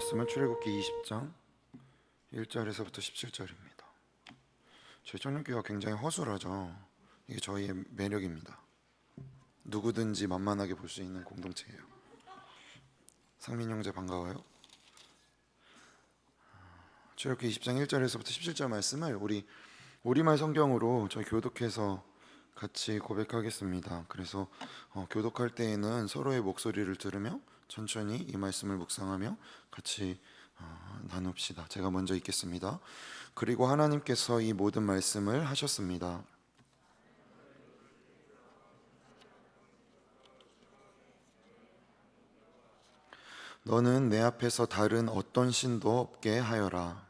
말씀은 출애굽기 20장 1절에서부터 17절입니다. 저희 청년교회가 굉장히 허술하죠. 이게 저희의 매력입니다. 누구든지 만만하게 볼 수 있는 공동체예요. 상민 형제 반가워요. 출애굽기 20장 1절에서부터 17절 말씀을 우리 우리말 성경으로 저희 교독해서 같이 고백하겠습니다. 그래서 교독할 때에는 서로의 목소리를 들으며 천천히 이 말씀을 묵상하며 같이 나눕시다. 제가 먼저 읽겠습니다. 그리고 하나님께서 이 모든 말씀을 하셨습니다. 너는 내 앞에서 다른 어떤 신도 없게 하여라.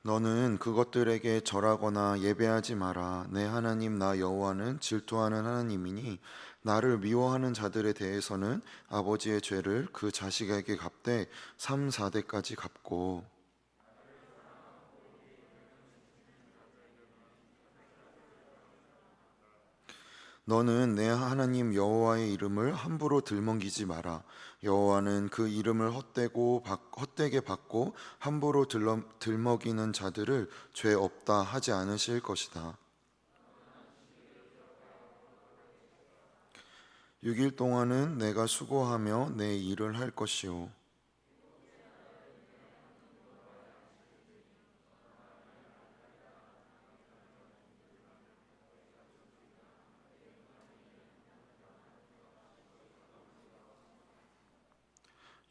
너는 그것들에게 절하거나 예배하지 마라. 내 하나님 나 여호와는 질투하는 하나님이니 나를 미워하는 자들에 대해서는 아버지의 죄를 그 자식에게 갚되 3, 4대까지 갚고 너는 내 하나님 여호와의 이름을 함부로 들먹이지 마라. 여호와는 그 이름을 헛되게 받고 함부로 들먹이는 자들을 죄 없다 하지 않으실 것이다. 6일 동안은 내가 수고하며 내 일을 할 것이요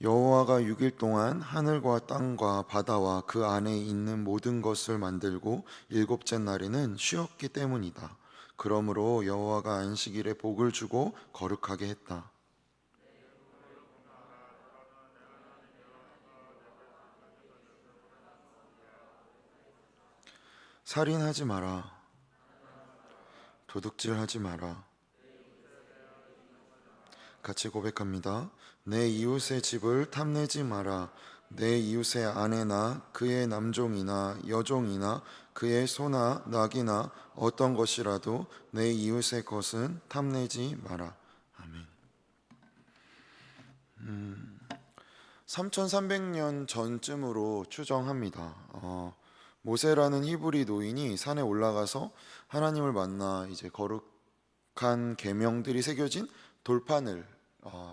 여호와가 6일 동안 하늘과 땅과 바다와 그 안에 있는 모든 것을 만들고 일곱째 날에는 쉬었기 때문이다. 그러므로 여호와가 안식일에 복을 주고 거룩하게 했다. 살인하지 마라. 도둑질하지 마라. 같이 고백합니다. 내 이웃의 집을 탐내지 마라. 내 이웃의 아내나 그의 남종이나 여종이나 그의 소나 낙이나 어떤 것이라도 내 이웃의 것은 탐내지 마라. 아멘. 3300년 전쯤으로 추정합니다. 모세라는 히브리 노인이 산에 올라가서 하나님을 만나 이제 거룩한 계명들이 새겨진 돌판을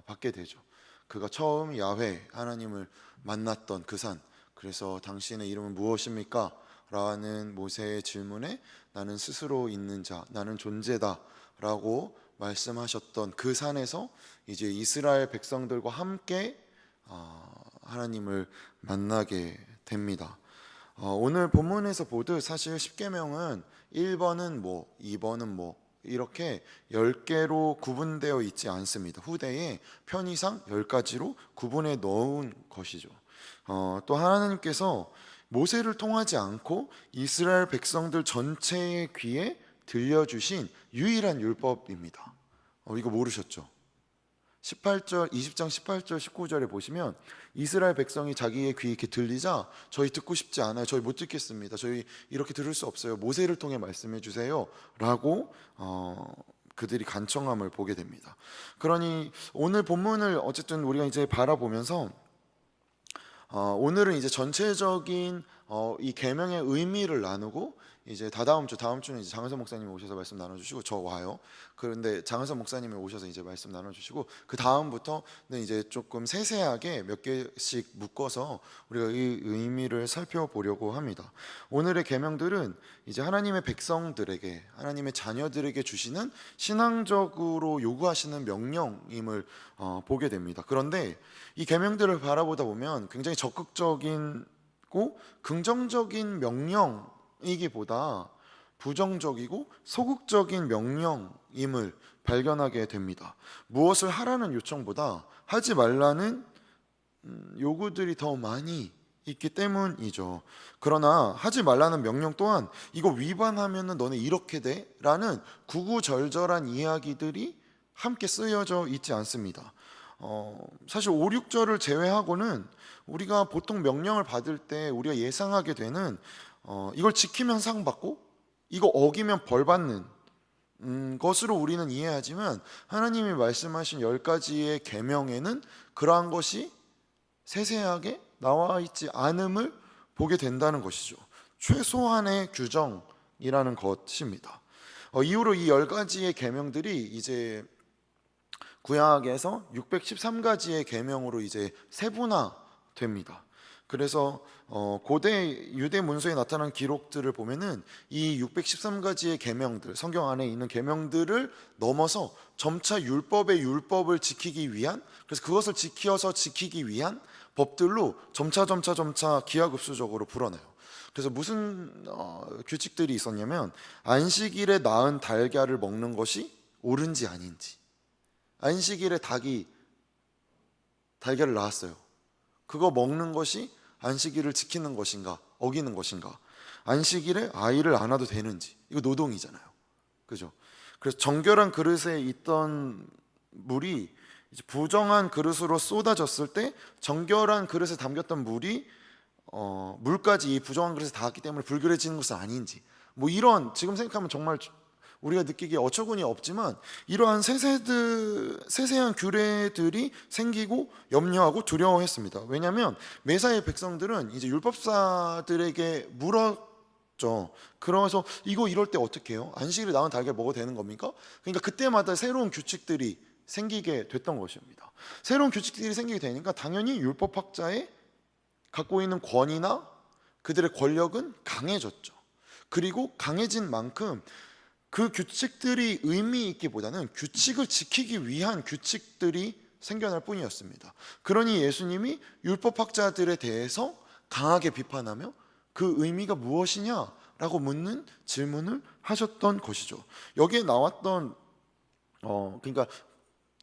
받게 되죠. 그가 처음 야훼 하나님을 만났던 그 산. 그래서 당신의 이름은 무엇입니까? 라는 모세의 질문에 나는 스스로 있는 자, 나는 존재다 라고 말씀하셨던 그 산에서 이제 이스라엘 백성들과 함께 하나님을 만나게 됩니다. 오늘 본문에서 보듯 사실 십계명은 1번은 뭐, 2번은 뭐 이렇게 10개로 구분되어 있지 않습니다. 후대에 편의상 10가지로 구분해 넣은 것이죠. 또 하나님께서 모세를 통하지 않고 이스라엘 백성들 전체의 귀에 들려주신 유일한 율법입니다. 이거 모르셨죠? 18절, 20장 18절 19절에 보시면 이스라엘 백성이 자기의 귀에 이렇게 들리자 저희 듣고 싶지 않아요. 저희 못 듣겠습니다. 저희 이렇게 들을 수 없어요. 모세를 통해 말씀해 주세요. 라고 그들이 간청함을 보게 됩니다. 그러니 오늘 본문을 어쨌든 우리가 이제 바라보면서 오늘은 이제 전체적인 이 계명의 의미를 나누고 이제 다음 주는 이제 장은선 목사님이 오셔서 말씀 나눠주시고 저 와요. 그런데 장은선 목사님이 오셔서 이제 말씀 나눠주시고 그 다음부터는 이제 조금 세세하게 몇 개씩 묶어서 우리가 이 의미를 살펴보려고 합니다. 오늘의 계명들은 이제 하나님의 백성들에게 하나님의 자녀들에게 주시는 신앙적으로 요구하시는 명령임을 보게 됩니다. 그런데 이 계명들을 바라보다 보면 굉장히 적극적이고 긍정적인 명령이기보다 부정적이고 소극적인 명령임을 발견하게 됩니다. 무엇을 하라는 요청보다 하지 말라는 요구들이 더 많이 있기 때문이죠. 그러나 하지 말라는 명령 또한 이거 위반하면은 너네 이렇게 돼? 라는 구구절절한 이야기들이 함께 쓰여져 있지 않습니다. 사실 5, 6절을 제외하고는 우리가 보통 명령을 받을 때 우리가 예상하게 되는 이걸 지키면 상 받고 이거 어기면 벌 받는 것으로 우리는 이해하지만 하나님이 말씀하신 10가지의 계명에는 그러한 것이 세세하게 나와 있지 않음을 보게 된다는 것이죠. 최소한의 규정이라는 것입니다. 이후로 이 10가지의 계명들이 이제 구약에서 613가지의 계명으로 이제 세분화됩니다. 그래서 고대 유대 문서에 나타난 기록들을 보면은 이 613가지의 계명들, 성경 안에 있는 계명들을 넘어서 점차 율법의 율법을 지키기 위한, 그래서 그것을 지키기 위한 법들로 점차 기하급수적으로 불어나요. 그래서 무슨 규칙들이 있었냐면, 안식일에 낳은 달걀을 먹는 것이 옳은지 아닌지, 안식일에 닭이 달걀을 낳았어요. 그거 먹는 것이 안식일을 지키는 것인가, 어기는 것인가, 안식일에 아이를 안 와도 되는지, 이거 노동이잖아요. 그죠? 그래서 정결한 그릇에 있던 물이 이제 부정한 그릇으로 쏟아졌을 때 정결한 그릇에 담겼던 물이 물까지 이 부정한 그릇에 닿았기 때문에 불결해지는 것은 아닌지, 뭐 이런, 지금 생각하면 정말 우리가 느끼기에 어처구니 없지만 이러한 세세한 규례들이 생기고 염려하고 두려워했습니다. 왜냐하면 메사의 백성들은 이제 율법사들에게 물었죠. 그래서 이거 이럴 때 어떻게 해요? 안식일에 낳은 달걀 먹어도 되는 겁니까? 그러니까 그때마다 새로운 규칙들이 생기게 됐던 것입니다. 새로운 규칙들이 생기게 되니까 당연히 율법학자의 갖고 있는 권위나 그들의 권력은 강해졌죠. 그리고 강해진 만큼 그 규칙들이 의미 있기보다는 규칙을 지키기 위한 규칙들이 생겨날 뿐이었습니다. 그러니 예수님이 율법학자들에 대해서 강하게 비판하며 그 의미가 무엇이냐라고 묻는 질문을 하셨던 것이죠. 여기에 나왔던 그러니까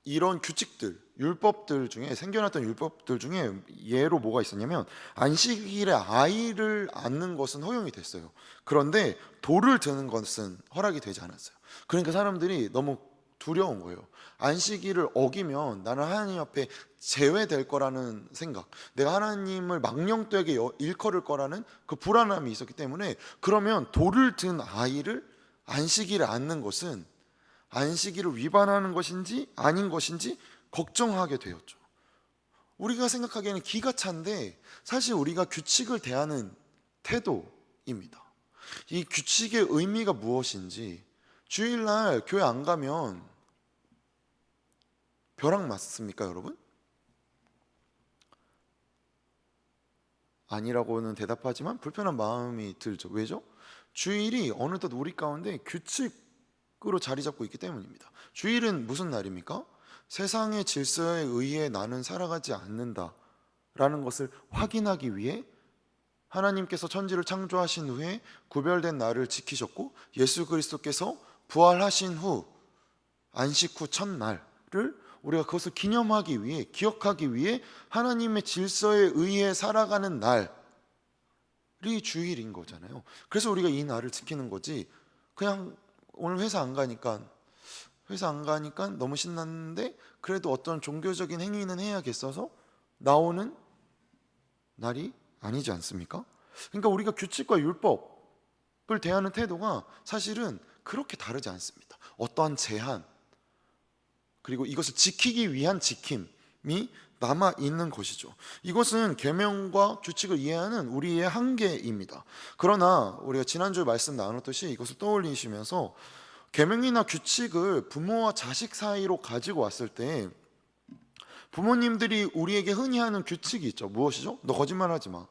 이런 규칙들, 율법들 중에, 생겨났던 율법들 중에 예로 뭐가 있었냐면, 안식일에 아이를 안는 것은 허용이 됐어요. 그런데 돌을 드는 것은 허락이 되지 않았어요. 그러니까 사람들이 너무 두려운 거예요. 안식일을 어기면 나는 하나님 앞에 제외될 거라는 생각, 내가 하나님을 망령되게 일컬을 거라는 그 불안함이 있었기 때문에, 그러면 돌을 든 아이를 안식일에 안는 것은 안식일을 위반하는 것인지 아닌 것인지 걱정하게 되었죠. 우리가 생각하기에는 기가 찬데 사실 우리가 규칙을 대하는 태도입니다. 이 규칙의 의미가 무엇인지, 주일날 교회 안 가면 벼락 맞습니까, 여러분? 아니라고는 대답하지만 불편한 마음이 들죠. 왜죠? 주일이 어느덧 우리 가운데 규칙으로 자리 잡고 있기 때문입니다. 주일은 무슨 날입니까? 세상의 질서에 의해 나는 살아가지 않는다 라는 것을 확인하기 위해 하나님께서 천지를 창조하신 후에 구별된 날을 지키셨고, 예수 그리스도께서 부활하신 후 안식 후 첫날을 우리가 그것을 기념하기 위해, 기억하기 위해 하나님의 질서에 의해 살아가는 날이 주일인 거잖아요. 그래서 우리가 이 날을 지키는 거지, 그냥 오늘 회사 안 가니까 너무 신났는데 그래도 어떤 종교적인 행위는 해야겠어서 나오는 날이 아니지 않습니까? 그러니까 우리가 규칙과 율법을 대하는 태도가 사실은 그렇게 다르지 않습니다. 어떠한 제한, 그리고 이것을 지키기 위한 지킴이 남아 있는 것이죠. 이것은 계명과 규칙을 이해하는 우리의 한계입니다. 그러나 우리가 지난주에 말씀 나눴듯이 이것을 떠올리시면서 계명이나 규칙을 부모와 자식 사이로 가지고 왔을 때 부모님들이 우리에게 흔히 하는 규칙이 있죠. 무엇이죠? 너 거짓말하지 마.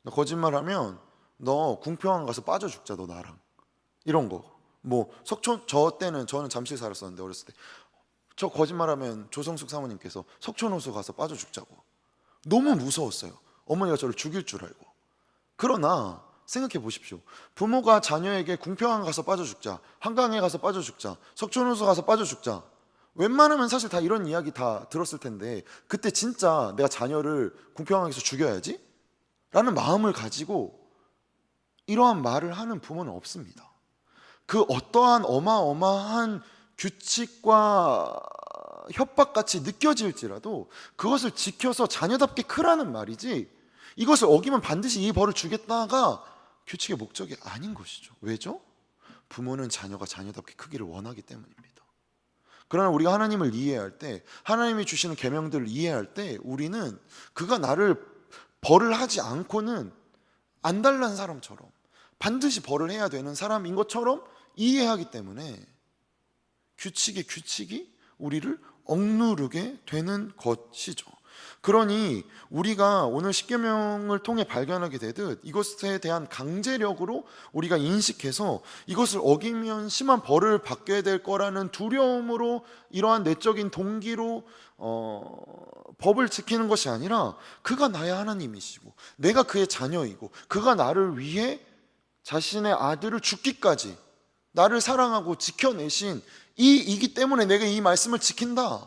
너 거짓말하면 너 궁평항 가서 빠져 죽자, 너 나랑. 이런 거. 뭐 속초, 저는 잠실 살았었는데 어렸을 때 저 거짓말하면 조성숙 사모님께서 석촌호수 가서 빠져 죽자고. 너무 무서웠어요. 어머니가 저를 죽일 줄 알고. 그러나 생각해 보십시오. 부모가 자녀에게 궁평항 가서 빠져 죽자, 한강에 가서 빠져 죽자, 석촌호수 가서 빠져 죽자, 웬만하면 사실 다 이런 이야기 다 들었을 텐데, 그때 진짜 내가 자녀를 궁평항에서 죽여야지 라는 마음을 가지고 이러한 말을 하는 부모는 없습니다. 그 어떠한 어마어마한 규칙과 협박같이 느껴질지라도 그것을 지켜서 자녀답게 크라는 말이지, 이것을 어기면 반드시 이 벌을 주겠다가 규칙의 목적이 아닌 것이죠. 왜죠? 부모는 자녀가 자녀답게 크기를 원하기 때문입니다. 그러나 우리가 하나님을 이해할 때, 하나님이 주시는 계명들을 이해할 때, 우리는 그가 나를 벌을 하지 않고는 안달난 사람처럼, 반드시 벌을 해야 되는 사람인 것처럼 이해하기 때문에 규칙이 우리를 억누르게 되는 것이죠. 그러니 우리가 오늘 십계명을 통해 발견하게 되듯 이것에 대한 강제력으로 우리가 인식해서 이것을 어기면 심한 벌을 받게 될 거라는 두려움으로, 이러한 내적인 동기로 법을 지키는 것이 아니라, 그가 나의 하나님이시고 내가 그의 자녀이고 그가 나를 위해 자신의 아들을 죽기까지 나를 사랑하고 지켜내신 이이기 때문에 내가 이 말씀을 지킨다로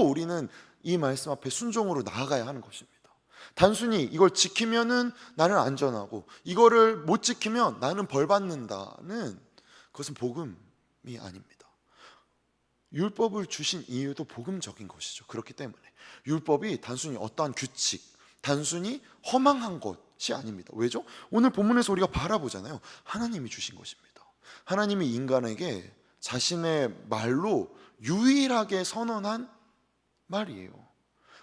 우리는 이 말씀 앞에 순종으로 나아가야 하는 것입니다. 단순히 이걸 지키면은 나는 안전하고 이거를 못 지키면 나는 벌 받는다는, 그것은 복음이 아닙니다. 율법을 주신 이유도 복음적인 것이죠. 그렇기 때문에 율법이 단순히 어떠한 규칙, 단순히 허망한 것이 아닙니다. 왜죠? 오늘 본문에서 우리가 바라보잖아요. 하나님이 주신 것입니다. 하나님이 인간에게 자신의 말로 유일하게 선언한 말이에요.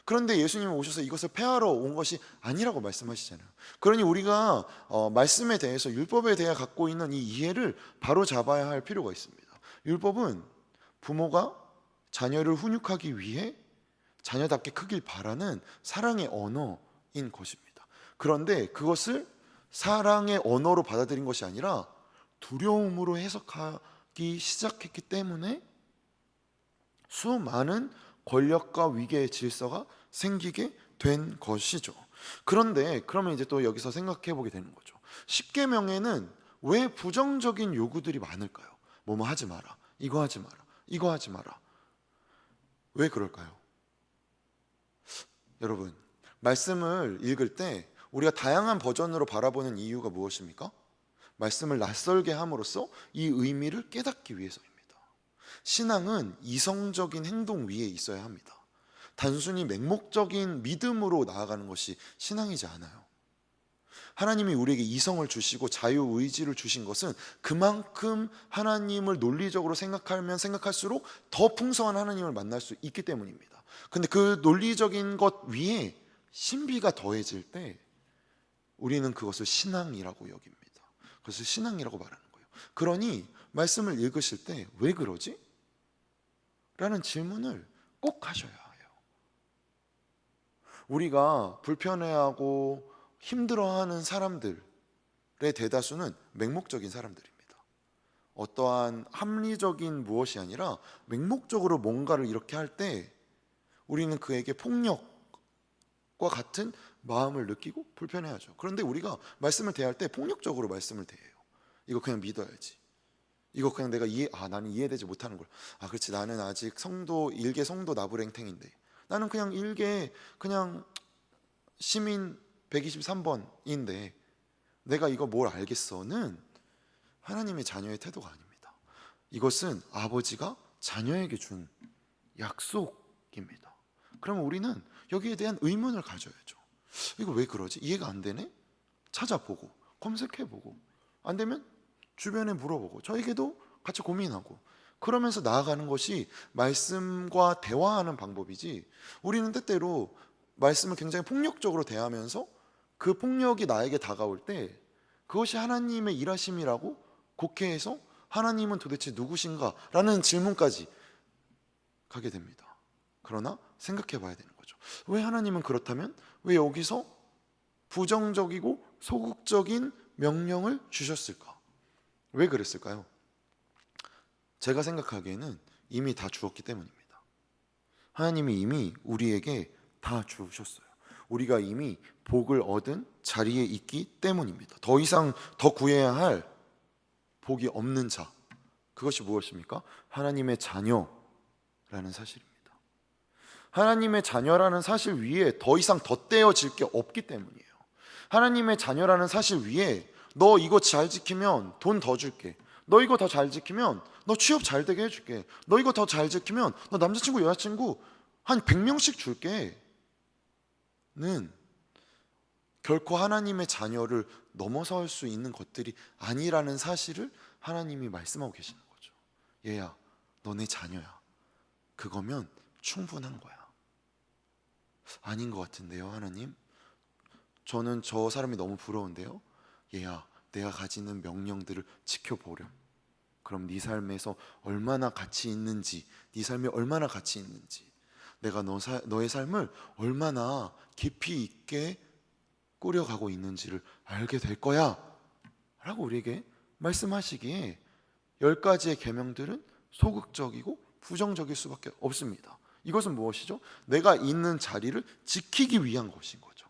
그런데 예수님이 오셔서 이것을 폐하러 온 것이 아니라고 말씀하시잖아요. 그러니 우리가 말씀에 대해서, 율법에 대해 갖고 있는 이 이해를 바로 잡아야 할 필요가 있습니다. 율법은 부모가 자녀를 훈육하기 위해 자녀답게 크길 바라는 사랑의 언어인 것입니다. 그런데 그것을 사랑의 언어로 받아들인 것이 아니라 두려움으로 해석하기 시작했기 때문에 수많은 권력과 위계의 질서가 생기게 된 것이죠. 그런데 그러면 이제 또 여기서 생각해 보게 되는 거죠. 십계명에는 왜 부정적인 요구들이 많을까요? 뭐뭐 하지 마라, 이거 하지 마라, 이거 하지 마라. 왜 그럴까요? 여러분, 말씀을 읽을 때 우리가 다양한 버전으로 바라보는 이유가 무엇입니까? 말씀을 낯설게 함으로써 이 의미를 깨닫기 위해서입니다. 신앙은 이성적인 행동 위에 있어야 합니다. 단순히 맹목적인 믿음으로 나아가는 것이 신앙이지 않아요. 하나님이 우리에게 이성을 주시고 자유의지를 주신 것은 그만큼 하나님을 논리적으로 생각하면 생각할수록 더 풍성한 하나님을 만날 수 있기 때문입니다. 근데 그 논리적인 것 위에 신비가 더해질 때 우리는 그것을 신앙이라고 여깁니다. 그것을 신앙이라고 말하는 거예요. 그러니 말씀을 읽으실 때 왜 그러지? 라는 질문을 꼭 하셔야 해요. 우리가 불편해하고 힘들어하는 사람들의 대다수는 맹목적인 사람들입니다. 어떠한 합리적인 무엇이 아니라 맹목적으로 뭔가를 이렇게 할 때 우리는 그에게 폭력과 같은 마음을 느끼고 불편해하죠. 그런데 우리가 말씀을 대할 때 폭력적으로 말씀을 대해요. 이거 그냥 믿어야지, 이거 그냥 내가 나는 이해되지 못하는 걸. 그렇지, 나는 아직 일개 성도 나부랭탱인데, 나는 그냥 일개 그냥 시민 123번인데 내가 이거 뭘 알겠어는 하나님의 자녀의 태도가 아닙니다. 이것은 아버지가 자녀에게 준 약속입니다. 그러면 우리는 여기에 대한 의문을 가져야죠. 이거 왜 그러지? 이해가 안 되네? 찾아보고 검색해보고, 안 되면 주변에 물어보고, 저에게도 같이 고민하고, 그러면서 나아가는 것이 말씀과 대화하는 방법이지, 우리는 때때로 말씀을 굉장히 폭력적으로 대하면서 그 폭력이 나에게 다가올 때 그것이 하나님의 일하심이라고 곡해해서 하나님은 도대체 누구신가? 라는 질문까지 가게 됩니다. 그러나 생각해 봐야 되는 거죠. 왜 하나님은 그렇다면 왜 여기서 부정적이고 소극적인 명령을 주셨을까? 왜 그랬을까요? 제가 생각하기에는 이미 다 주었기 때문입니다. 하나님이 이미 우리에게 다 주셨어요. 우리가 이미 복을 얻은 자리에 있기 때문입니다. 더 이상 더 구해야 할 복이 없는 자, 그것이 무엇입니까? 하나님의 자녀라는 사실입니다. 하나님의 자녀라는 사실 위에 더 이상 덧대어질 게 없기 때문이에요. 하나님의 자녀라는 사실 위에 너 이거 잘 지키면 돈 더 줄게, 너 이거 더 잘 지키면 너 취업 잘 되게 해줄게, 너 이거 더 잘 지키면 너 남자친구 여자친구 한 100명씩 줄게 는 결코 하나님의 자녀를 넘어설 수 있는 것들이 아니라는 사실을 하나님이 말씀하고 계시는 거죠. 얘야, 너네 자녀야. 그거면 충분한 거야. 아닌 것 같은데요, 하나님? 저는 저 사람이 너무 부러운데요. 얘야, 내가 가지는 명령들을 지켜보렴. 그럼 네 삶에서 얼마나 가치 있는지, 네 삶이 얼마나 가치 있는지, 내가 너의 삶을 얼마나 깊이 있게 꾸려가고 있는지를 알게 될 거야 라고 우리에게 말씀하시기에 10가지의 계명들은 소극적이고 부정적일 수밖에 없습니다. 이것은 무엇이죠? 내가 있는 자리를 지키기 위한 것인 거죠.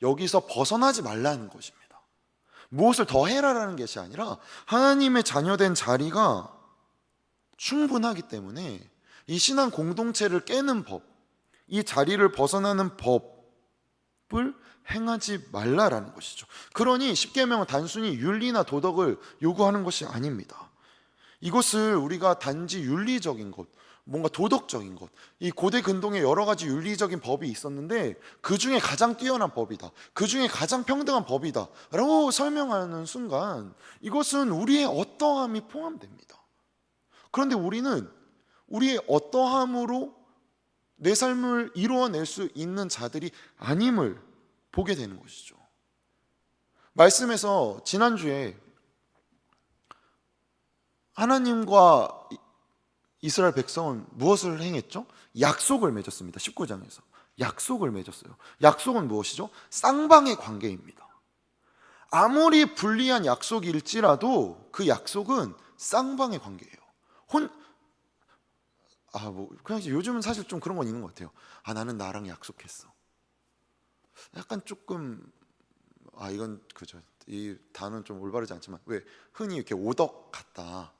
여기서 벗어나지 말라는 것입니다. 무엇을 더 해라라는 것이 아니라 하나님의 자녀된 자리가 충분하기 때문에 이 신앙 공동체를 깨는 법, 이 자리를 벗어나는 법을 행하지 말라라는 것이죠. 그러니 십계명은 단순히 윤리나 도덕을 요구하는 것이 아닙니다. 이것을 우리가 단지 윤리적인 것, 뭔가 도덕적인 것, 이 고대 근동에 여러 가지 윤리적인 법이 있었는데 그 중에 가장 뛰어난 법이다, 그 중에 가장 평등한 법이다 라고 설명하는 순간 이것은 우리의 어떠함이 포함됩니다. 그런데 우리는 우리의 어떠함으로 내 삶을 이루어낼 수 있는 자들이 아님을 보게 되는 것이죠. 말씀에서 지난주에 하나님과 이스라엘 백성은 무엇을 행했죠? 약속을 맺었습니다. 19장에서 약속을 맺었어요. 약속은 무엇이죠? 쌍방의 관계입니다. 아무리 불리한 약속일지라도 그 약속은 쌍방의 관계예요. 그냥 요즘은 사실 좀 그런 건 있는 것 같아요. 나는 나랑 약속했어. 약간 조금 이건 그죠. 이 단어는 좀 올바르지 않지만 왜 흔히 이렇게 오덕 같다.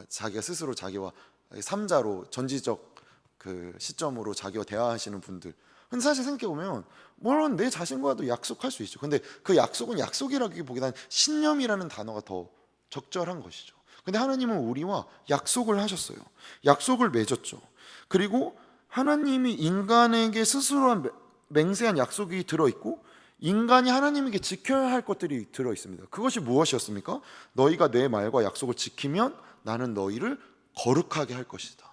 자기가 스스로 자기와 삼자로 전지적 그 시점으로 자기와 대화하시는 분들. 근데 사실 생각해 보면 물론 내 자신과도 약속할 수 있죠. 근데 그 약속은 약속이라기보다는 신념이라는 단어가 더 적절한 것이죠. 근데 하나님은 우리와 약속을 하셨어요. 약속을 맺었죠. 그리고 하나님이 인간에게 스스로 맹세한 약속이 들어있고 인간이 하나님에게 지켜야 할 것들이 들어있습니다. 그것이 무엇이었습니까? 너희가 내 말과 약속을 지키면 나는 너희를 거룩하게 할 것이다.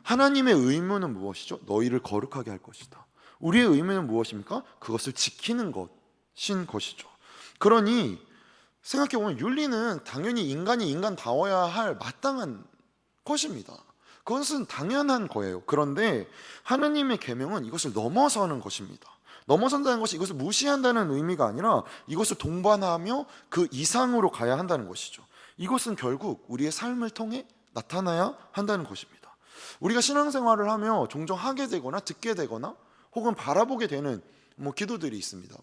하나님의 의무는 무엇이죠? 너희를 거룩하게 할 것이다. 우리의 의무는 무엇입니까? 그것을 지키는 것인 것이죠. 그러니 생각해보면 윤리는 당연히 인간이 인간다워야 할 마땅한 것입니다. 그것은 당연한 거예요. 그런데 하나님의 계명은 이것을 넘어서는 것입니다. 넘어선다는 것이 이것을 무시한다는 의미가 아니라 이것을 동반하며 그 이상으로 가야 한다는 것이죠. 이것은 결국 우리의 삶을 통해 나타나야 한다는 것입니다. 우리가 신앙생활을 하며 종종 하게 되거나 듣게 되거나 혹은 바라보게 되는 기도들이 있습니다.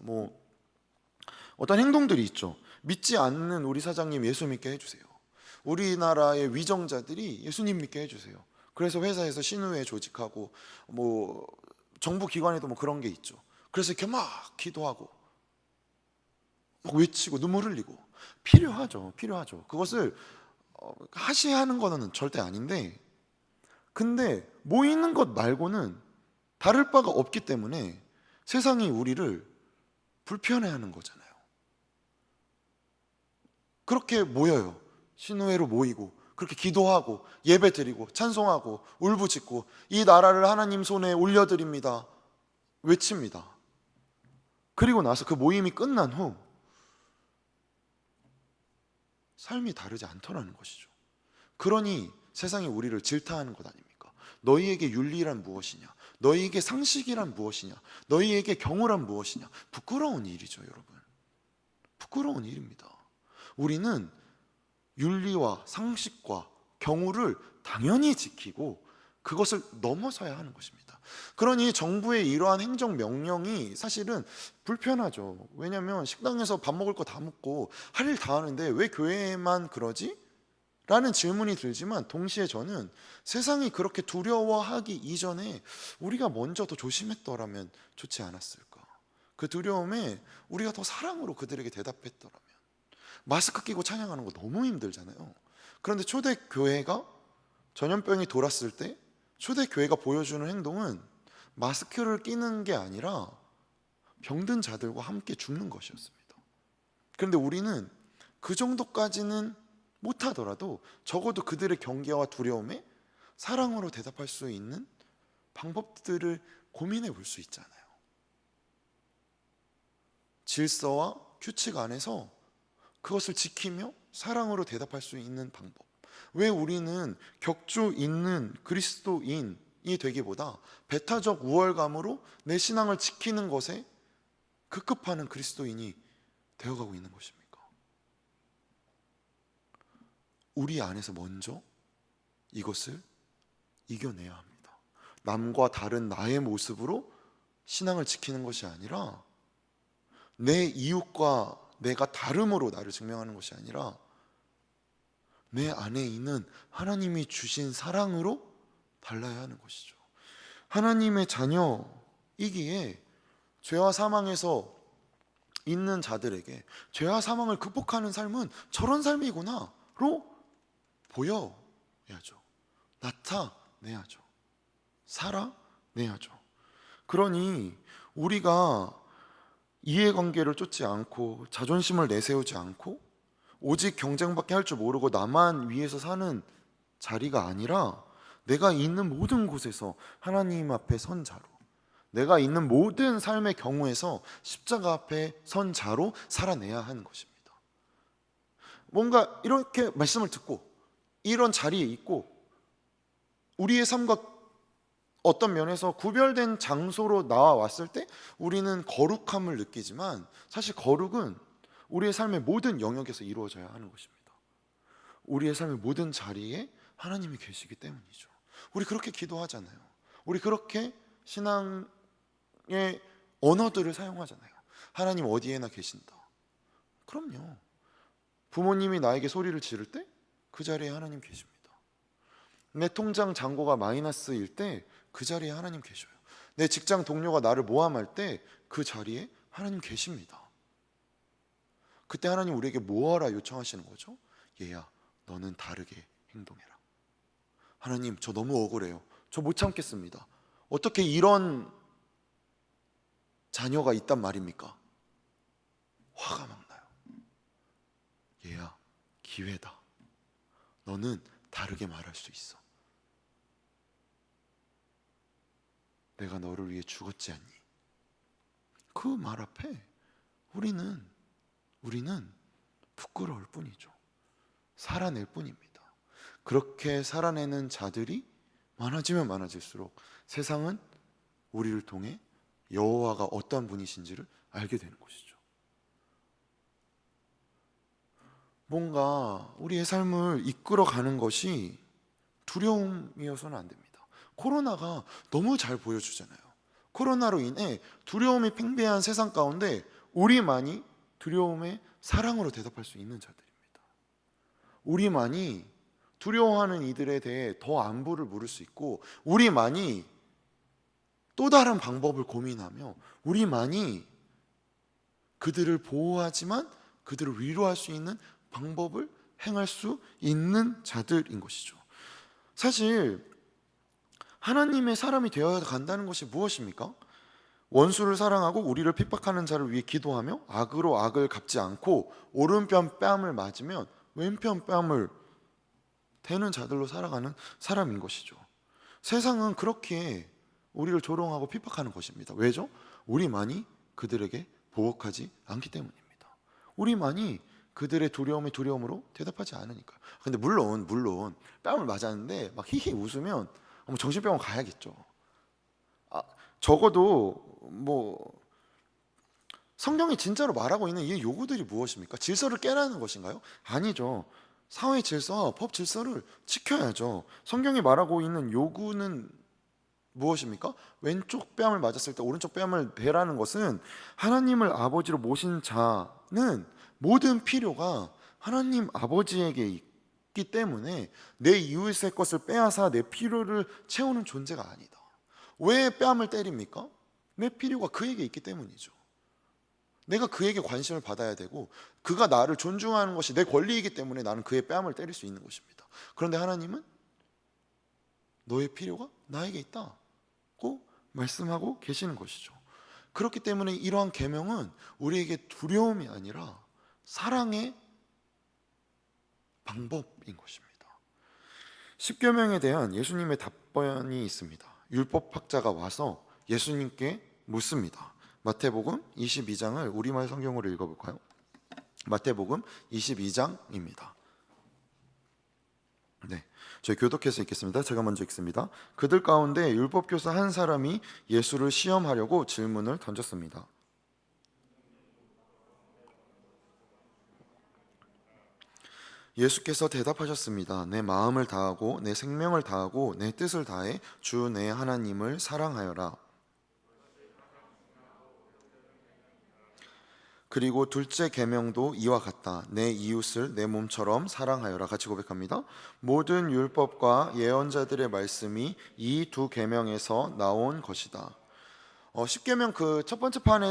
어떤 행동들이 있죠. 믿지 않는 우리 사장님 예수 믿게 해주세요. 우리나라의 위정자들이 예수님 믿게 해주세요. 그래서 회사에서 신우회 조직하고 정부 기관에도 그런 게 있죠. 그래서 이렇게 막 기도하고 막 외치고 눈물 흘리고 필요하죠. 그것을 하시하는 거는 절대 아닌데, 근데 모이는 것 말고는 다를 바가 없기 때문에 세상이 우리를 불편해하는 거잖아요. 그렇게 모여요. 신우회로 모이고 그렇게 기도하고 예배 드리고 찬송하고 울부짖고 이 나라를 하나님 손에 올려드립니다 외칩니다. 그리고 나서 그 모임이 끝난 후 삶이 다르지 않더라는 것이죠. 그러니 세상이 우리를 질타하는 것 아닙니까? 너희에게 윤리란 무엇이냐? 너희에게 상식이란 무엇이냐? 너희에게 경우란 무엇이냐? 부끄러운 일이죠, 여러분. 부끄러운 일입니다. 우리는 윤리와 상식과 경우를 당연히 지키고 그것을 넘어서야 하는 것입니다. 그러니 정부의 이러한 행정명령이 사실은 불편하죠. 왜냐하면 식당에서 밥 먹을 거 다 먹고 할 일 다 하는데 왜 교회만 그러지? 라는 질문이 들지만 동시에 저는 세상이 그렇게 두려워하기 이전에 우리가 먼저 더 조심했더라면 좋지 않았을까. 그 두려움에 우리가 더 사랑으로 그들에게 대답했더라면. 마스크 끼고 찬양하는 거 너무 힘들잖아요. 그런데 초대교회가 전염병이 돌았을 때 초대교회가 보여주는 행동은 마스크를 끼는 게 아니라 병든 자들과 함께 죽는 것이었습니다. 그런데 우리는 그 정도까지는 못하더라도 적어도 그들의 경계와 두려움에 사랑으로 대답할 수 있는 방법들을 고민해 볼 수 있잖아요. 질서와 규칙 안에서 그것을 지키며 사랑으로 대답할 수 있는 방법. 왜 우리는 격조 있는 그리스도인이 되기보다 배타적 우월감으로 내 신앙을 지키는 것에 급급하는 그리스도인이 되어가고 있는 것입니까? 우리 안에서 먼저 이것을 이겨내야 합니다. 남과 다른 나의 모습으로 신앙을 지키는 것이 아니라, 내 이웃과 내가 다름으로 나를 증명하는 것이 아니라 내 안에 있는 하나님이 주신 사랑으로 달라야 하는 것이죠. 하나님의 자녀이기에 죄와 사망에서 있는 자들에게 죄와 사망을 극복하는 삶은 저런 삶이구나로 보여야죠. 나타내야죠. 살아내야죠. 그러니 우리가 이해관계를 쫓지 않고 자존심을 내세우지 않고 오직 경쟁밖에 할 줄 모르고 나만 위해서 사는 자리가 아니라, 내가 있는 모든 곳에서 하나님 앞에 선 자로, 내가 있는 모든 삶의 경우에서 십자가 앞에 선 자로 살아내야 하는 것입니다. 뭔가 이렇게 말씀을 듣고 이런 자리에 있고 우리의 삶과 어떤 면에서 구별된 장소로 나와왔을 때 우리는 거룩함을 느끼지만, 사실 거룩은 우리의 삶의 모든 영역에서 이루어져야 하는 것입니다. 우리의 삶의 모든 자리에 하나님이 계시기 때문이죠. 우리 그렇게 기도하잖아요. 우리 그렇게 신앙의 언어들을 사용하잖아요. 하나님 어디에나 계신다. 그럼요. 부모님이 나에게 소리를 지를 때 그 자리에 하나님 계십니다. 내 통장 잔고가 마이너스일 때 그 자리에 하나님 계셔요. 내 직장 동료가 나를 모함할 때 그 자리에 하나님 계십니다. 그때 하나님 우리에게 뭐하라 요청하시는 거죠? 얘야, 너는 다르게 행동해라. 하나님, 저 너무 억울해요. 저 못 참겠습니다. 어떻게 이런 자녀가 있단 말입니까? 화가 막 나요. 얘야, 기회다. 너는 다르게 말할 수 있어. 내가 너를 위해 죽었지 않니? 그 말 앞에 우리는 부끄러울 뿐이죠. 살아낼 뿐입니다. 그렇게 살아내는 자들이 많아지면 많아질수록 세상은 우리를 통해 여호와가 어떤 분이신지를 알게 되는 것이죠. 뭔가 우리의 삶을 이끌어가는 것이 두려움이어서는 안 됩니다. 코로나가 너무 잘 보여주잖아요. 코로나로 인해 두려움이 팽배한 세상 가운데 우리만이 두려움에 사랑으로 대답할 수 있는 자들입니다. 우리만이 두려워하는 이들에 대해 더 안부를 물을 수 있고, 우리만이 또 다른 방법을 고민하며, 우리만이 그들을 보호하지만 그들을 위로할 수 있는 방법을 행할 수 있는 자들인 것이죠. 사실 하나님의 사람이 되어 간다는 것이 무엇입니까? 원수를 사랑하고 우리를 핍박하는 자를 위해 기도하며 악으로 악을 갚지 않고 오른편 뺨을 맞으면 왼편 뺨을 대는 자들로 살아가는 사람인 것이죠. 세상은 그렇게 우리를 조롱하고 핍박하는 것입니다. 왜죠? 우리만이 그들에게 보복하지 않기 때문입니다. 우리만이 그들의 두려움이 두려움으로 대답하지 않으니까요. 근데 물론 뺨을 맞았는데 막 히히 웃으면 정신병원 가야겠죠. 적어도 성경이 진짜로 말하고 있는 이 요구들이 무엇입니까? 질서를 깨라는 것인가요? 아니죠. 사회 질서, 법 질서를 지켜야죠. 성경이 말하고 있는 요구는 무엇입니까? 왼쪽 뺨을 맞았을 때 오른쪽 뺨을 베라는 것은, 하나님을 아버지로 모신 자는 모든 필요가 하나님 아버지에게 있기 때문에 내 이웃의 것을 빼앗아 내 필요를 채우는 존재가 아니다. 왜 뺨을 때립니까? 내 필요가 그에게 있기 때문이죠. 내가 그에게 관심을 받아야 되고 그가 나를 존중하는 것이 내 권리이기 때문에 나는 그의 뺨을 때릴 수 있는 것입니다. 그런데 하나님은 너의 필요가 나에게 있다고 말씀하고 계시는 것이죠. 그렇기 때문에 이러한 계명은 우리에게 두려움이 아니라 사랑의 방법인 것입니다. 십계명에 대한 예수님의 답변이 있습니다. 율법학자가 와서 예수님께 묻습니다. 마태복음 22장을 우리말 성경으로 읽어볼까요? 마태복음 22장입니다. 네, 저희 교독해서 읽겠습니다. 제가 먼저 읽습니다. 그들 가운데 율법교사 한 사람이 예수를 시험하려고 질문을 던졌습니다. 예수께서 대답하셨습니다. 내 마음을 다하고 내 생명을 다하고 내 뜻을 다해 주 내 하나님을 사랑하여라. 그리고 둘째 계명도 이와 같다. 내 이웃을 내 몸처럼 사랑하여라. 같이 고백합니다. 모든 율법과 예언자들의 말씀이 이 두 계명에서 나온 것이다. 십계명 그 첫 번째 판에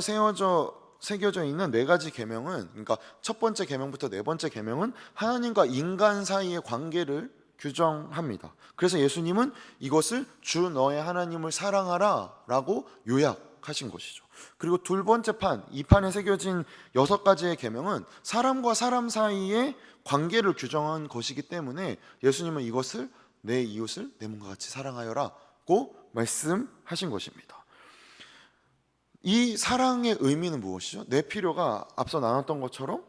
새겨져 있는 네 가지 계명은, 그러니까 첫 번째 계명부터 네 번째 계명은 하나님과 인간 사이의 관계를 규정합니다. 그래서 예수님은 이것을 주 너의 하나님을 사랑하라 라고 요약하신 것이죠. 그리고 둘 번째 판, 이 판에 새겨진 6가지의 계명은 사람과 사람 사이의 관계를 규정한 것이기 때문에 예수님은 이것을 내 이웃을 내 몸과 같이 사랑하여라고 말씀하신 것입니다. 이 사랑의 의미는 무엇이죠? 내 필요가 앞서 나눴던 것처럼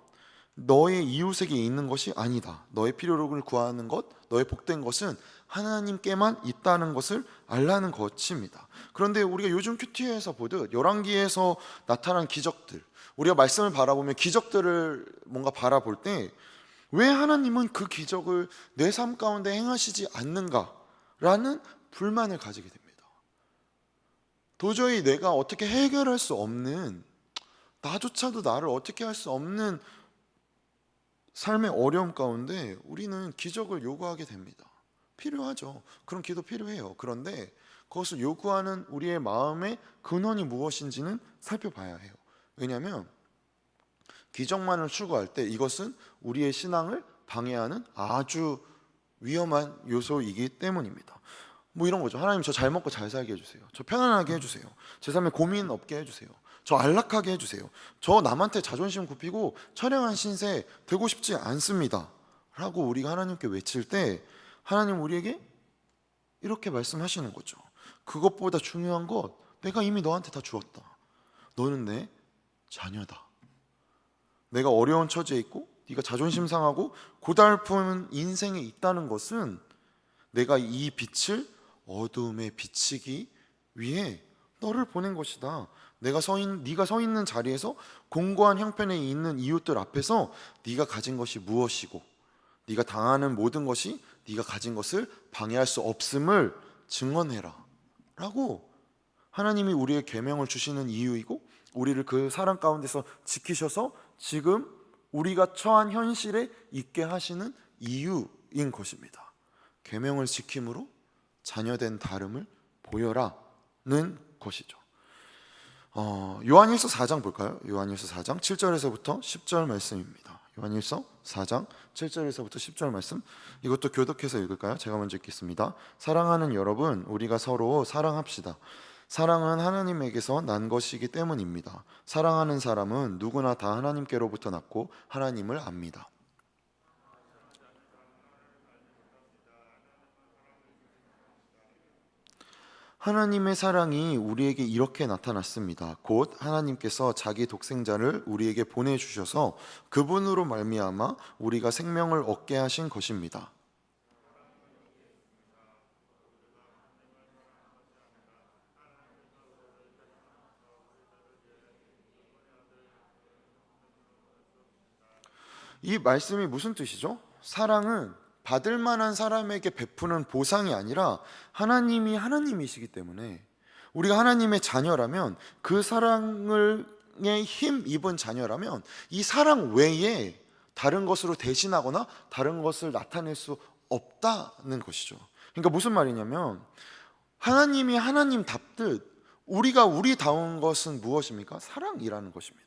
너의 이웃에게 있는 것이 아니다. 너의 필요를 구하는 것, 너의 복된 것은 하나님께만 있다는 것을 알라는 것입니다. 그런데 우리가 요즘 큐티에서 보듯 열왕기에서 나타난 기적들, 우리가 말씀을 바라보면 기적들을 뭔가 바라볼 때 왜 하나님은 그 기적을 내 삶 가운데 행하시지 않는가라는 불만을 가지게 됩니다. 도저히 내가 어떻게 해결할 수 없는, 나조차도 나를 어떻게 할 수 없는 삶의 어려움 가운데 우리는 기적을 요구하게 됩니다. 필요하죠. 그런 기도 필요해요. 그런데 그것을 요구하는 우리의 마음의 근원이 무엇인지는 살펴봐야 해요. 왜냐하면 기적만을 추구할 때 이것은 우리의 신앙을 방해하는 아주 위험한 요소이기 때문입니다. 뭐 이런 거죠. 하나님, 저 잘 먹고 잘 살게 해주세요. 저 편안하게 해주세요. 제 삶에 고민 없게 해주세요. 저 안락하게 해주세요. 저 남한테 자존심 굽히고 처량한 신세 되고 싶지 않습니다 라고 우리가 하나님께 외칠 때 하나님 우리에게 이렇게 말씀하시는 거죠. 그것보다 중요한 것, 내가 이미 너한테 다 주었다. 너는 내 자녀다. 내가 어려운 처지에 있고 네가 자존심 상하고 고달픈 인생에 있다는 것은 내가 이 빛을 어두움에 비치기 위해 너를 보낸 것이다. 네가 서 있는 자리에서 공고한 형편에 있는 이웃들 앞에서 네가 가진 것이 무엇이고 네가 당하는 모든 것이 네가 가진 것을 방해할 수 없음을 증언해라 라고 하나님이 우리의 계명을 주시는 이유이고 우리를 그 사랑 가운데서 지키셔서 지금 우리가 처한 현실에 있게 하시는 이유인 것입니다. 계명을 지킴으로 자녀된 다름을 보여라는 것이죠. 요한일서 4장 볼까요? 요한일서 4장 7절에서부터 10절 말씀입니다. 요한일서 4장 7절에서부터 10절 말씀, 이것도 교독해서 읽을까요? 제가 먼저 읽겠습니다. 사랑하는 여러분, 우리가 서로 사랑합시다. 사랑은 하나님에게서 난 것이기 때문입니다. 사랑하는 사람은 누구나 다 하나님께로부터 났고 하나님을 압니다. 하나님의 사랑이 우리에게 이렇게 나타났습니다. 곧 하나님께서 자기 독생자를 우리에게 보내주셔서 그분으로 말미암아 우리가 생명을 얻게 하신 것입니다. 이 말씀이 무슨 뜻이죠? 사랑은 받을 만한 사람에게 베푸는 보상이 아니라 하나님이 하나님이시기 때문에 우리가 하나님의 자녀라면 그 사랑에 힘 입은 자녀라면 이 사랑 외에 다른 것으로 대신하거나 다른 것을 나타낼 수 없다는 것이죠. 그러니까 무슨 말이냐면 하나님이 하나님답듯 우리가 우리다운 것은 무엇입니까? 사랑이라는 것입니다.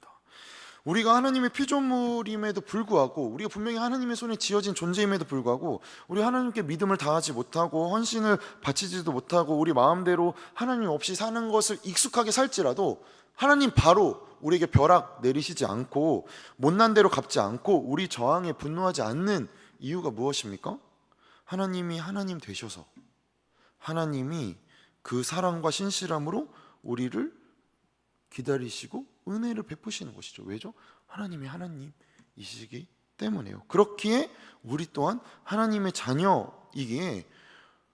우리가 하나님의 피조물임에도 불구하고 우리가 분명히 하나님의 손에 지어진 존재임에도 불구하고 우리 하나님께 믿음을 다하지 못하고 헌신을 바치지도 못하고 우리 마음대로 하나님 없이 사는 것을 익숙하게 살지라도 하나님 바로 우리에게 벼락 내리시지 않고 못난 대로 갚지 않고 우리 저항에 분노하지 않는 이유가 무엇입니까? 하나님이 하나님 되셔서, 하나님이 그 사랑과 신실함으로 우리를 기다리시고 은혜를 베푸시는 것이죠. 왜죠? 하나님이 하나님이시기 때문에요. 그렇기에 우리 또한 하나님의 자녀이기에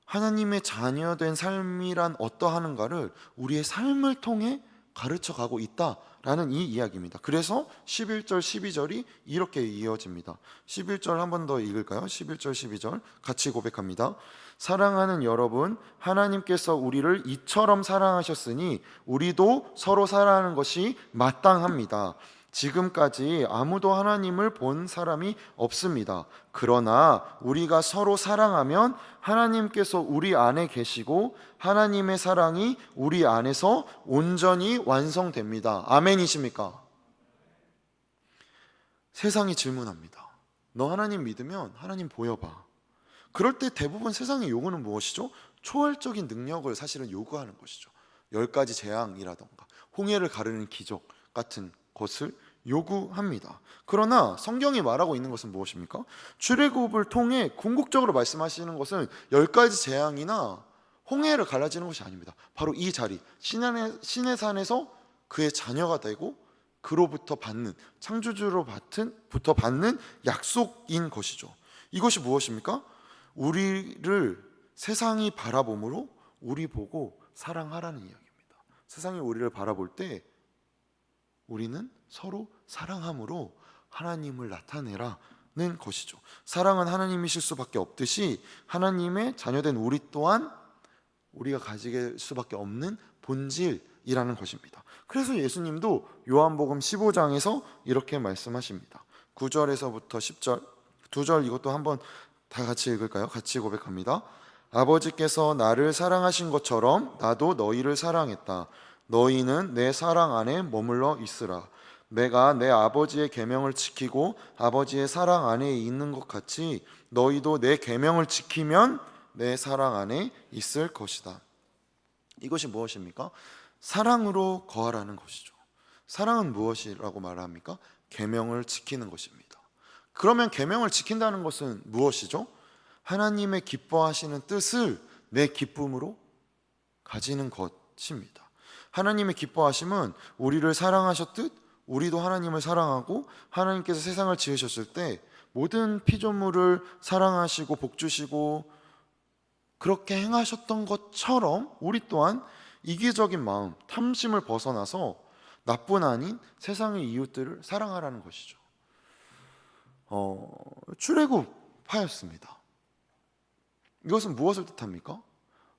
하나님의 자녀된 삶이란 어떠하는가를 우리의 삶을 통해 가르쳐가고 있다라는 이 이야기입니다. 그래서 11절 12절이 이렇게 이어집니다. 11절 한 번 더 읽을까요? 11절 12절 같이 고백합니다. 사랑하는 여러분, 하나님께서 우리를 이처럼 사랑하셨으니 우리도 서로 사랑하는 것이 마땅합니다. 지금까지 아무도 하나님을 본 사람이 없습니다. 그러나 우리가 서로 사랑하면 하나님께서 우리 안에 계시고 하나님의 사랑이 우리 안에서 온전히 완성됩니다. 아멘이십니까? 세상이 질문합니다. 너 하나님 믿으면 하나님 보여봐. 그럴 때 대부분 세상의 요구는 무엇이죠? 초월적인 능력을 사실은 요구하는 것이죠. 10가지 재앙이라던가 홍해를 가르는 기적 같은 것을 요구합니다. 그러나 성경이 말하고 있는 것은 무엇입니까? 출애굽을 통해 궁극적으로 말씀하시는 것은 10가지 재앙이나 홍해를 갈라지는 것이 아닙니다. 바로 이 자리, 시내산에서 그의 자녀가 되고 그로부터 받는, 창조주로부터 받는 약속인 것이죠. 이것이 무엇입니까? 우리를 세상이 바라봄으로 우리 보고 사랑하라는 이야기입니다. 세상이 우리를 바라볼 때 우리는 서로 사랑함으로 하나님을 나타내라는 것이죠. 사랑은 하나님이실 수밖에 없듯이 하나님의 자녀된 우리 또한 우리가 가질 수밖에 없는 본질이라는 것입니다. 그래서 예수님도 요한복음 15장에서 이렇게 말씀하십니다. 9절에서부터 10절, 2절 이것도 한번 다 같이 읽을까요? 같이 고백합니다. 아버지께서 나를 사랑하신 것처럼 나도 너희를 사랑했다. 너희는 내 사랑 안에 머물러 있으라. 내가 내 아버지의 계명을 지키고 아버지의 사랑 안에 있는 것 같이 너희도 내 계명을 지키면 내 사랑 안에 있을 것이다. 이것이 무엇입니까? 사랑으로 거하라는 것이죠. 사랑은 무엇이라고 말합니까? 계명을 지키는 것입니다. 그러면 계명을 지킨다는 것은 무엇이죠? 하나님의 기뻐하시는 뜻을 내 기쁨으로 가지는 것입니다. 하나님의 기뻐하심은 우리를 사랑하셨듯 우리도 하나님을 사랑하고 하나님께서 세상을 지으셨을 때 모든 피조물을 사랑하시고 복주시고 그렇게 행하셨던 것처럼 우리 또한 이기적인 마음, 탐심을 벗어나서 나뿐 아닌 세상의 이웃들을 사랑하라는 것이죠. 출애굽하였습니다. 이것은 무엇을 뜻합니까?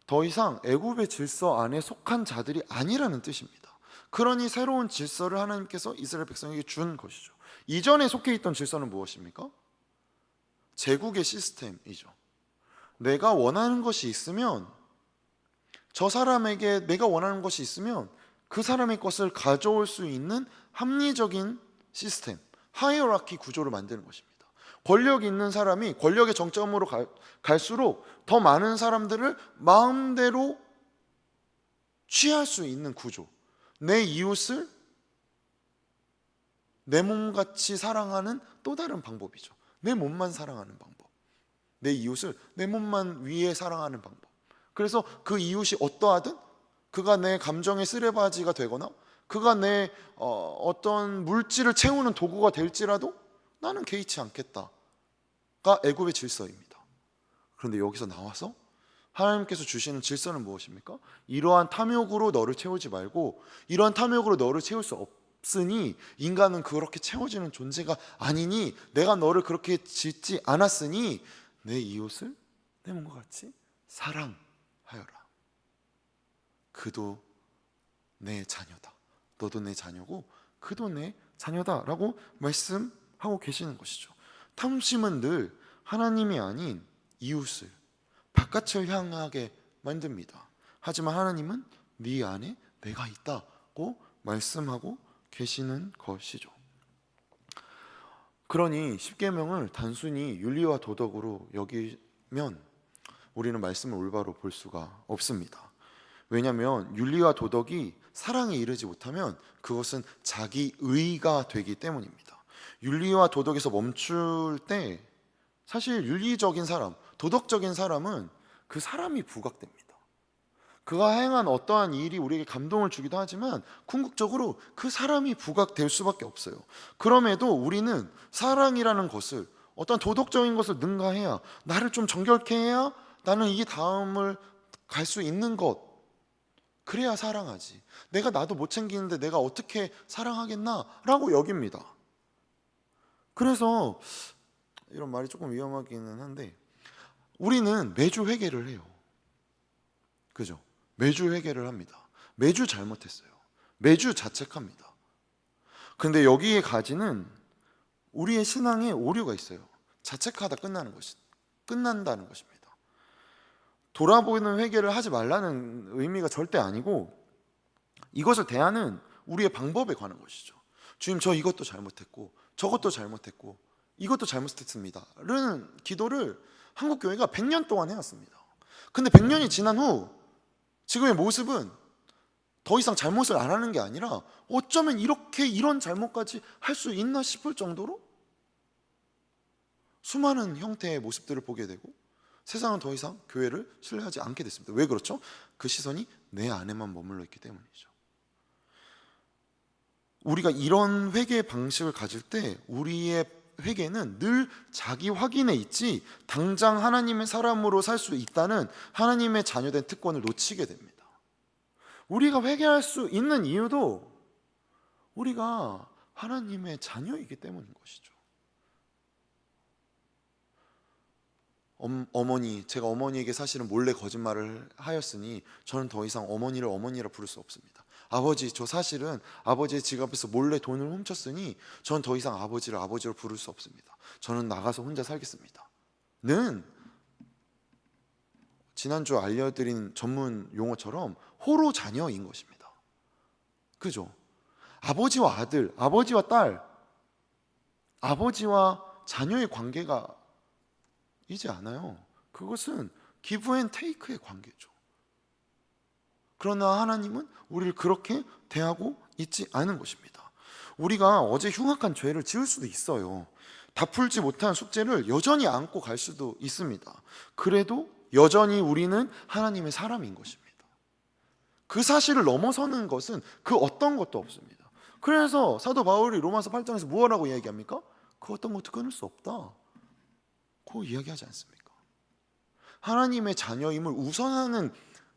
더 이상 애굽의 질서 안에 속한 자들이 아니라는 뜻입니다. 그러니 새로운 질서를 하나님께서 이스라엘 백성에게 준 것이죠. 이전에 속해 있던 질서는 무엇입니까? 제국의 시스템이죠. 내가 원하는 것이 있으면 저 사람에게 내가 원하는 것이 있으면 그 사람의 것을 가져올 수 있는 합리적인 시스템, 하이어라키 구조를 만드는 것입니다. 권력이 있는 사람이 권력의 정점으로 갈수록 더 많은 사람들을 마음대로 취할 수 있는 구조, 내 이웃을 내 몸같이 사랑하는 또 다른 방법이죠. 내 몸만 사랑하는 방법, 내 이웃을 내 몸만 위해 사랑하는 방법. 그래서 그 이웃이 어떠하든 그가 내 감정의 쓰레바지가 되거나 그가 내 어떤 물질을 채우는 도구가 될지라도 나는 개의치 않겠다가 애굽의 질서입니다. 그런데 여기서 나와서 하나님께서 주시는 질서는 무엇입니까? 이러한 탐욕으로 너를 채우지 말고 이러한 탐욕으로 너를 채울 수 없으니 인간은 그렇게 채워지는 존재가 아니니 내가 너를 그렇게 짓지 않았으니 내 이웃을 내 몸과 같이 사랑하여라. 그도 내 자녀다. 너도 내 자녀고 그도 내 자녀다라고 말씀하고 계시는 것이죠. 탐심은 늘 하나님이 아닌 이웃을 바깥을 향하게 만듭니다. 하지만 하나님은 네 안에 내가 있다고 말씀하고 계시는 것이죠. 그러니 십계명을 단순히 윤리와 도덕으로 여기면 우리는 말씀을 올바로 볼 수가 없습니다. 왜냐하면 윤리와 도덕이 사랑에 이르지 못하면 그것은 자기 의가 되기 때문입니다. 윤리와 도덕에서 멈출 때 사실 윤리적인 사람, 도덕적인 사람은 그 사람이 부각됩니다. 그가 행한 어떠한 일이 우리에게 감동을 주기도 하지만 궁극적으로 그 사람이 부각될 수밖에 없어요. 그럼에도 우리는 사랑이라는 것을, 어떤 도덕적인 것을 능가해야, 나를 좀 정결케 해야 나는 이 다음을 갈 수 있는 것, 그래야 사랑하지. 내가 나도 못 챙기는데 내가 어떻게 사랑하겠나? 라고 여깁니다. 그래서 이런 말이 조금 위험하기는 한데, 우리는 매주 회개를 해요. 그죠? 매주 회개를 합니다. 매주 잘못했어요. 매주 자책합니다. 근데 여기에 가지는 우리의 신앙에 오류가 있어요. 자책하다 끝난다는 것입니다. 돌아보는 회개를 하지 말라는 의미가 절대 아니고, 이것을 대하는 우리의 방법에 관한 것이죠. 주님, 저 이것도 잘못했고 저것도 잘못했고 이것도 잘못했습니다 라는 기도를 한국교회가 100년 동안 해왔습니다. 근데 100년이 지난 후 지금의 모습은 더 이상 잘못을 안 하는 게 아니라 어쩌면 이런 잘못까지 할 수 있나 싶을 정도로 수많은 형태의 모습들을 보게 되고, 세상은 더 이상 교회를 신뢰하지 않게 됐습니다. 왜 그렇죠? 그 시선이 내 안에만 머물러 있기 때문이죠. 우리가 이런 회개 방식을 가질 때 우리의 회개는 늘 자기 확인에 있지, 당장 하나님의 사람으로 살 수 있다는 하나님의 자녀된 특권을 놓치게 됩니다. 우리가 회개할 수 있는 이유도 우리가 하나님의 자녀이기 때문인 것이죠. 제가 어머니에게 사실은 몰래 거짓말을 하였으니 저는 더 이상 어머니를 어머니라 부를 수 없습니다. 아버지, 저 사실은 아버지의 지갑에서 몰래 돈을 훔쳤으니 저는 더 이상 아버지를 아버지로 부를 수 없습니다. 저는 나가서 혼자 살겠습니다 는 지난주 알려드린 전문 용어처럼 호로 자녀인 것입니다. 그죠? 아버지와 아들, 아버지와 딸, 아버지와 자녀의 관계가 이지 않아요. 그것은 기브 앤 테이크의 관계죠. 그러나 하나님은 우리를 그렇게 대하고 있지 않은 것입니다. 우리가 어제 흉악한 죄를 지을 수도 있어요. 다 풀지 못한 숙제를 여전히 안고 갈 수도 있습니다. 그래도 여전히 우리는 하나님의 사람인 것입니다. 그 사실을 넘어서는 것은 그 어떤 것도 없습니다. 그래서 사도 바울이 로마서 8장에서 무엇라고 이야기합니까? 그 어떤 것도 끊을 수 없다 고 이야기하지 않습니까? 하나님의 자녀임을 우선하는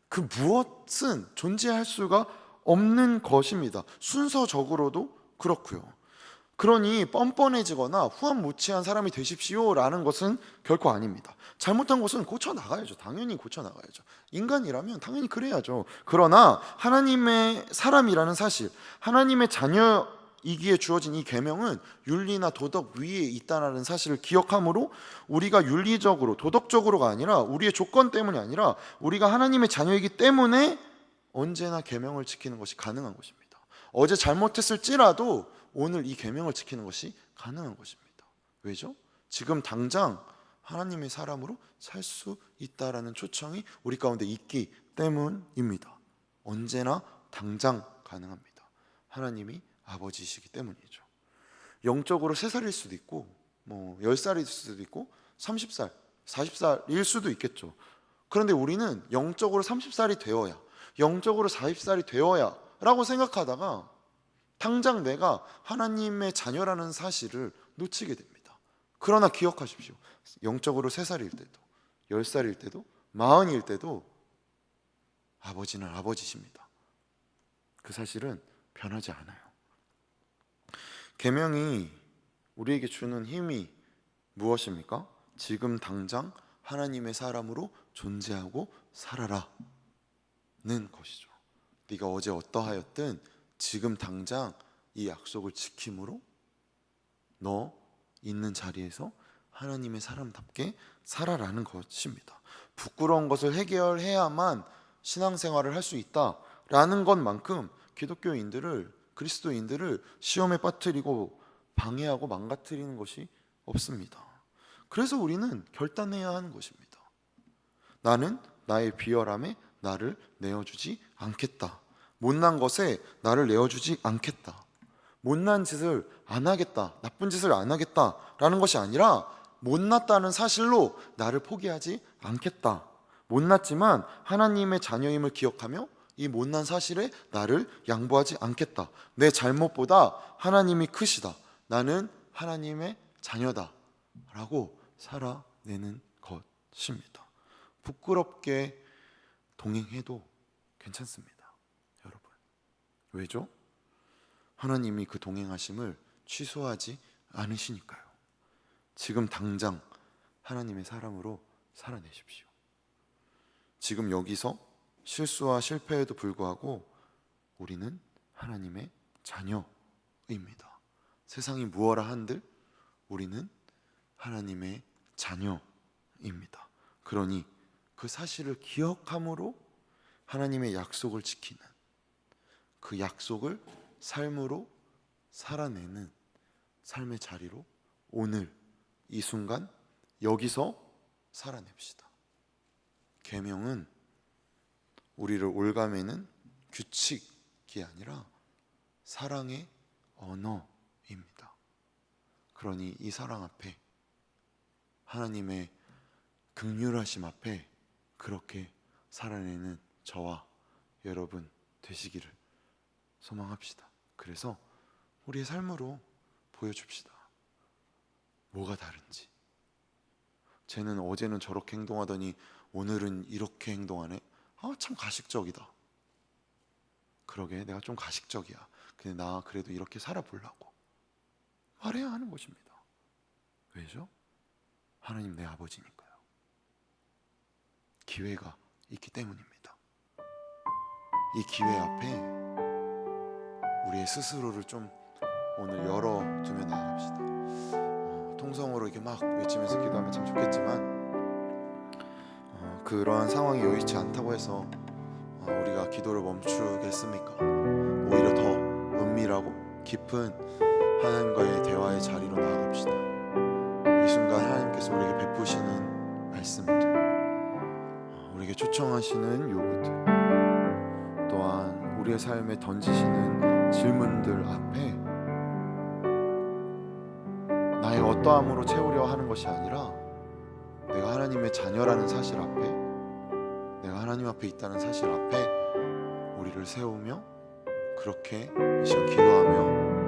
그 무엇은 존재할 수가 없는 것입니다. 순서적으로도 그렇고요. 그러니 뻔뻔해지거나 후한무치한 사람이 되십시오 라는 것은 결코 아닙니다. 잘못한 것은 고쳐나가야죠. 당연히 고쳐나가야죠. 인간이라면 당연히 그래야죠. 그러나 하나님의 사람이라는 사실, 하나님의 자녀이기에 주어진 이 계명은 윤리나 도덕 위에 있다는 사실을 기억함으로, 우리가 윤리적으로 도덕적으로가 아니라 우리의 조건 때문이 아니라 우리가 하나님의 자녀이기 때문에 언제나 계명을 지키는 것이 가능한 것입니다. 어제 잘못했을지라도 오늘 이 계명을 지키는 것이 가능한 것입니다. 왜죠? 지금 당장 하나님의 사람으로 살 수 있다라는 초청이 우리 가운데 있기 때문입니다. 언제나 당장 가능합니다. 하나님이 아버지이시기 때문이죠. 영적으로 3살일 수도 있고 10살일 수도 있고 30살, 40살일 수도 있겠죠. 그런데 우리는 영적으로 30살이 되어야, 영적으로 40살이 되어야 라고 생각하다가 당장 내가 하나님의 자녀라는 사실을 놓치게 됩니다. 그러나 기억하십시오. 영적으로 3살일 때도 10살일 때도 40일 때도 아버지는 아버지십니다. 그 사실은 변하지 않아요. 계명이 우리에게 주는 힘이 무엇입니까? 지금 당장 하나님의 사람으로 존재하고 살아라 는 것이죠. 네가 어제 어떠하였든 지금 당장 이 약속을 지킴으로 너 있는 자리에서 하나님의 사람답게 살아라는 것입니다. 부끄러운 것을 해결해야만 신앙생활을 할 수 있다라는 것만큼 기독교인들을, 그리스도인들을 시험에 빠뜨리고 방해하고 망가뜨리는 것이 없습니다. 그래서 우리는 결단해야 하는 것입니다. 나는 나의 비열함에 나를 내어주지 않겠다. 못난 것에 나를 내어주지 않겠다. 못난 짓을 안 하겠다. 나쁜 짓을 안 하겠다라는 것이 아니라 못났다는 사실로 나를 포기하지 않겠다. 못났지만 하나님의 자녀임을 기억하며 이 못난 사실에 나를 양보하지 않겠다. 내 잘못보다 하나님이 크시다. 나는 하나님의 자녀다. 라고 살아내는 것입니다. 부끄럽게 동행해도 괜찮습니다. 여러분. 왜죠? 하나님이 그 동행하심을 취소하지 않으시니까요. 지금 당장 하나님의 사람으로 살아내십시오. 지금 여기서 실수와 실패에도 불구하고 우리는 하나님의 자녀입니다. 세상이 무엇라 한들 우리는 하나님의 자녀입니다. 그러니 그 사실을 기억함으로 하나님의 약속을 지키는, 그 약속을 삶으로 살아내는 삶의 자리로 오늘 이 순간 여기서 살아냅시다. 계명은 우리를 올가매는 규칙이 아니라 사랑의 언어입니다. 그러니 이 사랑 앞에, 하나님의 긍휼하심 앞에 그렇게 살아내는 저와 여러분 되시기를 소망합시다. 그래서 우리의 삶으로 보여줍시다. 뭐가 다른지. 쟤는 어제는 저렇게 행동하더니 오늘은 이렇게 행동하네. 참 가식적이다. 그러게 내가 좀 가식적이야. 근데 나 그래도 이렇게 살아보려고 말해야 하는 것입니다. 왜죠? 하나님 내 아버지니까요. 기회가 있기 때문입니다. 이 기회 앞에 우리의 스스로를 좀 오늘 열어두며 나아갑시다. 통성으로 이렇게 막 외치면서 기도하면 참 좋겠지만 그러한 상황이 여의치 않다고 해서 우리가 기도를 멈추겠습니까? 오히려 더 은밀하고 깊은 하나님과의 대화의 자리로 나아갑시다. 이 순간 하나님께서 우리에게 베푸시는 말씀들, 우리에게 초청하시는 요구들, 또한 우리의 삶에 던지시는 질문들 앞에 나의 어떠함으로 채우려 하는 것이 아니라 내가 하나님의 자녀라는 사실 앞에, 내가 하나님 앞에 있다는 사실 앞에 우리를 세우며 그렇게 이 시간 기도하며